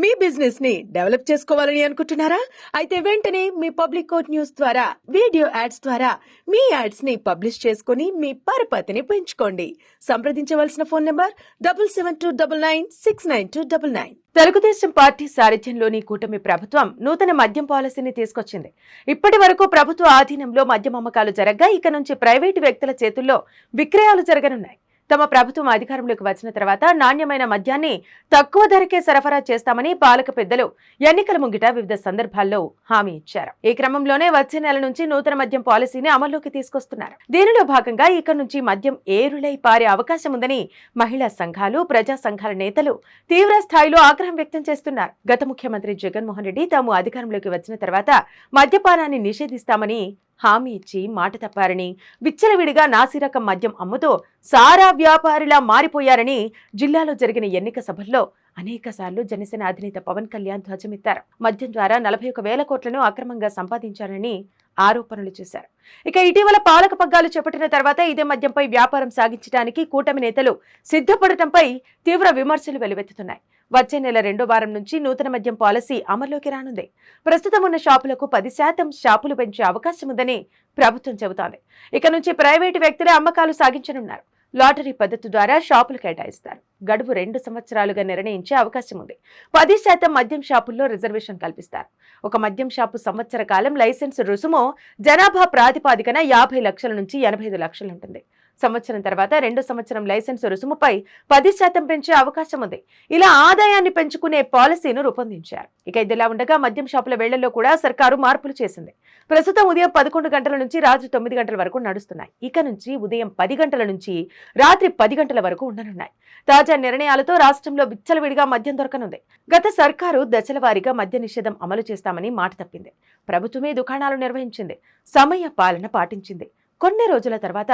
మీ business ని develop చేసుకోవాలని అనుకుంటున్నారా? అయితే వెంటనే మీ పబ్లిక్ కోట్ న్యూస్ ద్వారా వీడియో యాడ్స్ ద్వారా మీ యాడ్స్ ని పబ్లిష్ చేసుకుని మీ పరపతిని పెంచుకోండి. సంప్రదించవలసిన ఫోన్ నంబర్ 7729969299. తెలుగుదేశం పార్టీ సారథ్యంలోని కూటమి ప్రభుత్వం నూతన మద్యం పాలసీని తీసుకొచ్చింది. ఇప్పటి వరకు ప్రభుత్వ ఆధీనంలో మద్యం అమ్మకాలు జరగ్గా ఇక నుంచి ప్రైవేటు వ్యక్తుల చేతుల్లో విక్రయాలు జరగనున్నాయి. తమ ప్రభుత్వం అధికారంలోకి వచ్చిన తర్వాత నాణ్యమైన మద్యాన్ని తక్కువ ధరకే సరఫరా చేస్తామని పాలక పెద్దలు ఎన్నికల ముంగిట వివిధ సందర్భాల్లో హామీ ఇచ్చారు. ఈ క్రమంలోనే వచ్చే నెల నుంచి నూతన మద్యం పాలసీని అమల్లోకి తీసుకొస్తున్నారు. దీనిలో భాగంగా ఇక నుంచి మద్యం ఏరులై పారే అవకాశం ఉందని మహిళా సంఘాలు, ప్రజా సంఘాల నేతలు తీవ్ర స్థాయిలో ఆగ్రహం వ్యక్తం చేస్తున్నారు. గత ముఖ్యమంత్రి జగన్మోహన్ రెడ్డి తాము అధికారంలోకి వచ్చిన తర్వాత మద్యపానాన్ని నిషేధిస్తామని హామీ ఇచ్చి మాట తప్పారని, విచ్చలవిడిగా నాసిరకం మద్యం అమ్ముతూ సారా వ్యాపారిలా మారిపోయారని జిల్లాలో జరిగిన ఎన్నిక సభల్లో అనేక సార్లు జనసేన అధినేత పవన్ కళ్యాణ్ ధ్వజమెత్తారు. మద్యం ద్వారా 41,000 కోట్లను అక్రమంగా సంపాదించారని ఆరోపణలు చేశారు. ఇక ఇటీవల పాలక పగ్గాలు చేపట్టిన తర్వాత ఇదే మద్యంపై వ్యాపారం సాగించడానికి కూటమి నేతలు సిద్ధపడటంపై తీవ్ర విమర్శలు వెలువెత్తుతున్నాయి. వచ్చే నెల 2వ వారం నుంచి నూతన మద్యం పాలసీ అమల్లోకి రానుంది. ప్రస్తుతం ఉన్న షాపులకు 10% షాపులు పెంచే అవకాశం ఉందని ప్రభుత్వం చెబుతోంది. ఇక నుంచి ప్రైవేటు వ్యక్తులే అమ్మకాలు సాగించనున్నారు. లాటరీ పద్ధతి ద్వారా షాపులు కేటాయిస్తారు. గడువు 2 సంవత్సరాలుగా నిర్ణయించే అవకాశం ఉంది. 10% మద్యం షాపుల్లో రిజర్వేషన్ కల్పిస్తారు. ఒక మద్యం షాపు సంవత్సర కాలం లైసెన్స్ రుసుము జనాభా ప్రాతిపాదికన 50 లక్షల నుంచి 85 లక్షలు ఉంటుంది. సంవత్సరం తర్వాత 2వ సంవత్సరం లైసెన్స్ రుసుముపై 10% పెంచే అవకాశం ఉంది. ఇలా ఆదాయాన్ని పెంచుకునే పాలసీను రూపొందించారు. ఇక ఇదిలా ఉండగా మద్యం షాపుల వేళ్లలో కూడా సర్కారు మార్పులు చేసింది. ప్రస్తుతం ఉదయం 11 గంటల నుంచి రాత్రి 9 గంటల వరకు నడుస్తున్నాయి. ఇక నుంచి ఉదయం 10 గంటల నుంచి రాత్రి 10 గంటల వరకు ఉండనున్నాయి. తాజా నిర్ణయాలతో రాష్ట్రంలో విచ్చలవిడిగా మద్యం దొరకనుంది. గత సర్కారు దశల వారీగా మద్య నిషేధం అమలు చేస్తామని మాట తప్పింది. ప్రభుత్వమే దుకాణాలు నిర్వహించింది. సమయ పాలన పాటించింది. కొన్ని రోజుల తర్వాత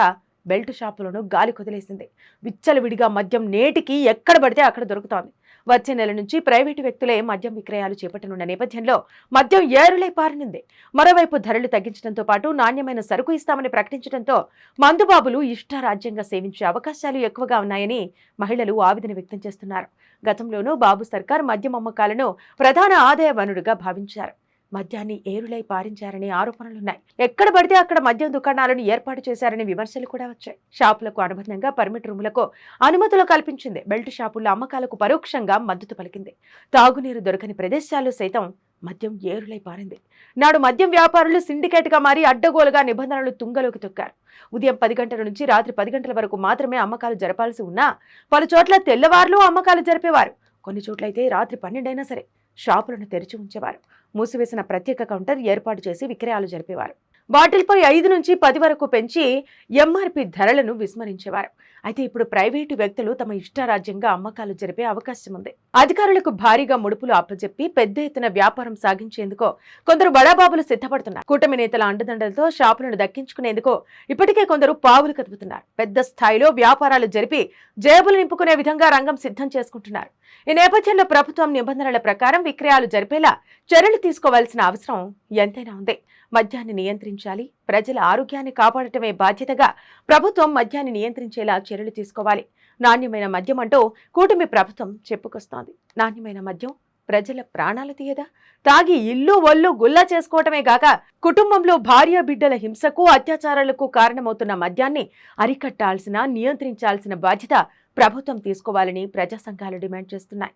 బెల్ట్ షాపులను గాలి కొదిలేసింది. విచ్చలవిడిగా మద్యం నేటికి ఎక్కడ పడితే అక్కడ దొరుకుతోంది. వచ్చే నెల నుంచి ప్రైవేటు వ్యక్తులే మద్యం విక్రయాలు చేపట్టనున్న నేపథ్యంలో మద్యం ఏరులై పారనుంది. మరోవైపు ధరలు తగ్గించడంతో పాటు నాణ్యమైన సరుకు ఇస్తామని ప్రకటించడంతో మందుబాబులు ఇష్టారాజ్యంగా సేవించే అవకాశాలు ఎక్కువగా ఉన్నాయని మహిళలు ఆవేదన వ్యక్తం చేస్తున్నారు. గతంలోనూ బాబు సర్కార్ మద్యం అమ్మకాలను ప్రధాన ఆదాయ వనరుగా భావించారు. మద్యాన్ని ఏరులై పారించారనే ఆరోపణలున్నాయి. ఎక్కడ పడితే అక్కడ మద్యం దుకాణాలను ఏర్పాటు చేశారనే విమర్శలు కూడా వచ్చాయి. షాపులకు అనుబంధంగా పర్మిట్ రూములకు అనుమతులు కల్పించింది. బెల్ట్ షాపుల అమ్మకాలకు పరోక్షంగా మద్దతు పలికింది. తాగునీరు దొరకని ప్రదేశాల్లో సైతం మద్యం ఏరులై పారింది. నాడు మద్యం వ్యాపారులు సిండికేట్ గా మారి అడ్డగోలుగా నిబంధనలు తుంగలోకి తొక్కారు. ఉదయం 10 గంటల నుంచి రాత్రి 10 గంటల వరకు మాత్రమే అమ్మకాలు జరపాల్సి ఉన్నా పలు చోట్ల తెల్లవారులు అమ్మకాలు జరిపేవారు. కొన్ని చోట్లయితే రాత్రి 12 అయినా సరే షాపులను తెరిచి ఉంచేవారు. మూసివేసిన ప్రత్యేక కౌంటర్ ఏర్పాటు చేసి విక్రయాలు జరిపేవారు. బాటిల్పై 5 నుంచి 10 వరకు పెంచి ఎంఆర్పీ ధరలను విస్మరించేవారు. అయితే ఇప్పుడు ప్రైవేటు వ్యక్తులు తమ ఇష్టారాజ్యంగా అమ్మకాలు జరిపే అవకాశం ఉంది. అధికారులకు భారీగా ముడుపులు అప్పచెప్పి పెద్ద ఎత్తున వ్యాపారం సాగించేందుకు కొందరు బడాబాబులు సిద్ధపడుతున్నారు. కూటమి నేతల అండదండలతో షాపులను దక్కించుకునేందుకు ఇప్పటికే కొందరు పావులు కదుపుతున్నారు. పెద్ద స్థాయిలో వ్యాపారాలు జరిపి జేబులు నింపుకునే విధంగా రంగం సిద్ధం చేసుకుంటున్నారు. ఈ నేపథ్యంలో ప్రభుత్వం నిబంధనల ప్రకారం విక్రయాలు జరిపేలా చర్యలు తీసుకోవాల్సిన అవసరం ఎంతైనా ఉంది. మద్యాన్ని నియంత్రించాలి. ప్రజల ఆరోగ్యాన్ని కాపాడటమే బాధ్యతగా ప్రభుత్వం మద్యాన్ని నియంత్రించేలా చర్యలు తీసుకోవాలి. నాణ్యమైన మద్యం అంటూ కూటమి ప్రభుత్వం చెప్పుకొస్తోంది. నాణ్యమైన మద్యం ప్రజల ప్రాణాలు తీయదా? తాగి ఇల్లు ఒళ్ళు గుల్లా చేసుకోవటమే గాక కుటుంబంలో భార్య బిడ్డల హింసకు, అత్యాచారాలకు కారణమవుతున్న మద్యాన్ని అరికట్టాల్సిన, నియంత్రించాల్సిన బాధ్యత ప్రభుత్వం తీసుకోవాలని ప్రజా సంఘాలు డిమాండ్ చేస్తున్నాయి.